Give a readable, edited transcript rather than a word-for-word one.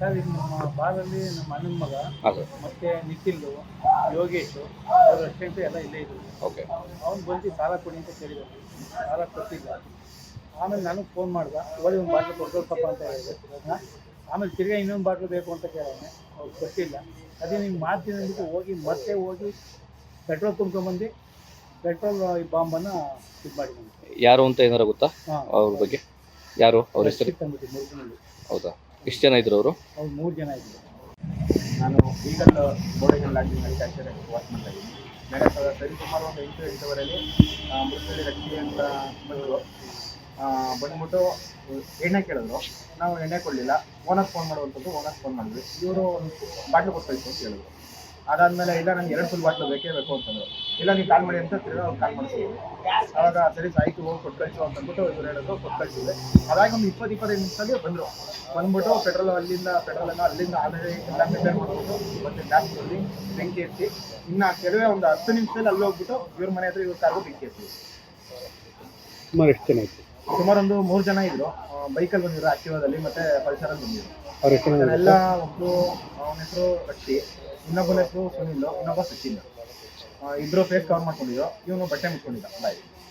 Sir ಈಗ ನಮ್ಮ ಬಾರಲ್ಲಿ ನಮ್ಮ ಅಣ್ಣನ ಮಗ ಹಾಂ ಸರ್. ಮತ್ತೆ ನಿಖಿಲ್, ಯೋಗೇಶು ಅವ್ರ ಅಷ್ಟೆಂಟು ಎಲ್ಲ ಇಲ್ಲೇ ಇದ್ರು. ಓಕೆ. ಅವ್ನು ಬಂದು ಸಾಲ ಕೊಡಿ ಅಂತ ಕೇಳಿದ್ರು, ಸಾಲ ಕೊಟ್ಟಿಲ್ಲ. ಆಮೇಲೆ ನಾನು ಫೋನ್ ಮಾಡ್ದೆ, ಹೋಗಿ ಒಂದು ಬಾಟ್ಲು ಕೊಡ್ಕೊಳ್ತಪ್ಪ ಅಂತ ಹೇಳಿದೆ. ಆಮೇಲೆ ತಿರ್ಗಾ ಇನ್ನೊಂದು ಬಾಟ್ಲು ಬೇಕು ಅಂತ ಕೇಳೋನೆ, ಅವ್ರು ಕೊಟ್ಟಿಲ್ಲ. ಅದೇ ನಿಮ್ಗೆ ಮಾಡ್ತೀನಿ ಅಂದ್ಬಿಟ್ಟು ಹೋಗಿ ಪೆಟ್ರೋಲ್ ತುಂಬ್ಕೊಂಬಂದು ಪೆಟ್ರೋಲ್ ಈ ಬಾಂಬನ್ನು ಇದು ಮಾಡಿದ್ದೀನಿ. ಯಾರು ಅಂತ ಏನಾರ ಗೊತ್ತಾ ಹಾಂ, ಅವ್ರ ಬಗ್ಗೆ? ಯಾರು ಅವ್ರ ಹೆಸರು? ತಂದ್ಬಿಟ್ಟು ಮುರುಗನಲ್ಲಿ. ಹೌದಾ? ಎಷ್ಟು ಜನ ಇದ್ರು ಅವರು? ಅವ್ರು 3 ಜನ ಇದ್ರು. ನಾನು ಈಗಲ್ ಬೋರ್ಡಿಂಗ್ ಲ್ಯಾಂಡಿಂಗಲ್ಲಿ ಕ್ಯಾಶಿಯರ್ ವರ್ಕ್ ಮಾಡ್ತಾ ಇದ್ದೀನಿ. ನೆನೆ ಸರಿಸುಮಾರು ಒಂದು 8-8:30 ಮುರುಗನಳ್ಳಿ ರಕ್ಷಿ ಅಂತ ಬಂದ್ಬಿಟ್ಟು ಎಣ್ಣೆ ಕೇಳಿದ್ರು. ನಾವು ಎಣ್ಣೆ ಕೊಡಲಿಲ್ಲ. ಓನರ್ ಫೋನ್ ಮಾಡುವಂಥದ್ದು, ಓನರ್ ಫೋನ್ ಮಾಡಿದ್ವಿ. ಇವರು ಬಾಟ್ಲು ಕೊಡ್ತಾಯಿತ್ತು ಅಂತ ಹೇಳಿದ್ರು. ಅದಾದಮೇಲೆ ಇಲ್ಲ ನನಗೆ 2 ಫುಲ್ ಬಾಟ್ಲು ಬೇಕೇ ಬೇಕು ಅಂತಂದರು. ಇಲ್ಲ ನೀವು ಕಾಲ್ ಮಾಡಿ ಅಂತ ತಿರ್ಗಿ ಅವ್ರು ಕಾಲ್ ಮಾಡಿಸಿದ್ರು. ಆವಾಗ ಸರಿ ಆಯಿತು ಹೋಗಿ ಕೊಟ್ಟು ಕಳಿಸು ಅಂತಂದ್ಬಿಟ್ಟು ಇವ್ರು ಹೇಳಿದ್ರು, ಕೊಟ್ಟು ಕಳಿಸಿದ್ವಿ. ಅದಾಗಿ ಒಂದು 20-25 ನಿಮಿಷದಲ್ಲಿ ಬಂದ್ಬಿಟ್ಟು ಪೆಟ್ರೋಲನ್ನು ಅಲ್ಲಿಂದ ಆಲ್ರೆಡಿ ಎಲ್ಲ ಪ್ರಿಪೇರ್ ಮಾಡಿಬಿಟ್ಟು ಮತ್ತು ಗ್ಯಾಸ್ನಲ್ಲಿ ಬೆಂಕಿ ಎತ್ತಿ ಇನ್ನು ಕೆಲವೇ ಒಂದು 10 ನಿಮಿಷದಲ್ಲಿ ಅಲ್ಲಿ ಹೋಗ್ಬಿಟ್ಟು ಇವ್ರ ಮನೆ ಹತ್ರ ಇವ್ರ ಕಾರ್ಗೂ ಬೆಂಕಿ ಎತ್ತಿ. ಸುಮಾರು ಎಷ್ಟು ಜನ ಇತ್ತು? ಸುಮಾರು ಒಂದು 3 ಜನ ಇದ್ರು. ಬೈಕಲ್ಲಿ ಬಂದಿದ್ರು, ಆಕ್ಟಿವಾದಲ್ಲಿ ಮತ್ತು ಪಲ್ಸರಲ್ಲಿ ಬಂದಿದ್ರು. ಅವ್ರ ಹೆಸರು? ಎಲ್ಲ ಒಬ್ಬರು ಅವನ ಹೆಸರು ರಕ್ಷಿ, ಇನ್ನೊಬ್ಬನ ಹೆಸರು ಸುನಿಲ್, ಇನ್ನೊಬ್ಬ ಸಚಿನ್. ಇಬ್ಬರು ಫೇಸ್ ಕವರ್ ಮಾಡ್ಕೊಂಡಿದ್ರು. ಇವನು ಬಟ್ಟೆ ಮುಚ್ಕೊಂಡಿದ್ದ ಬಾಯಿ.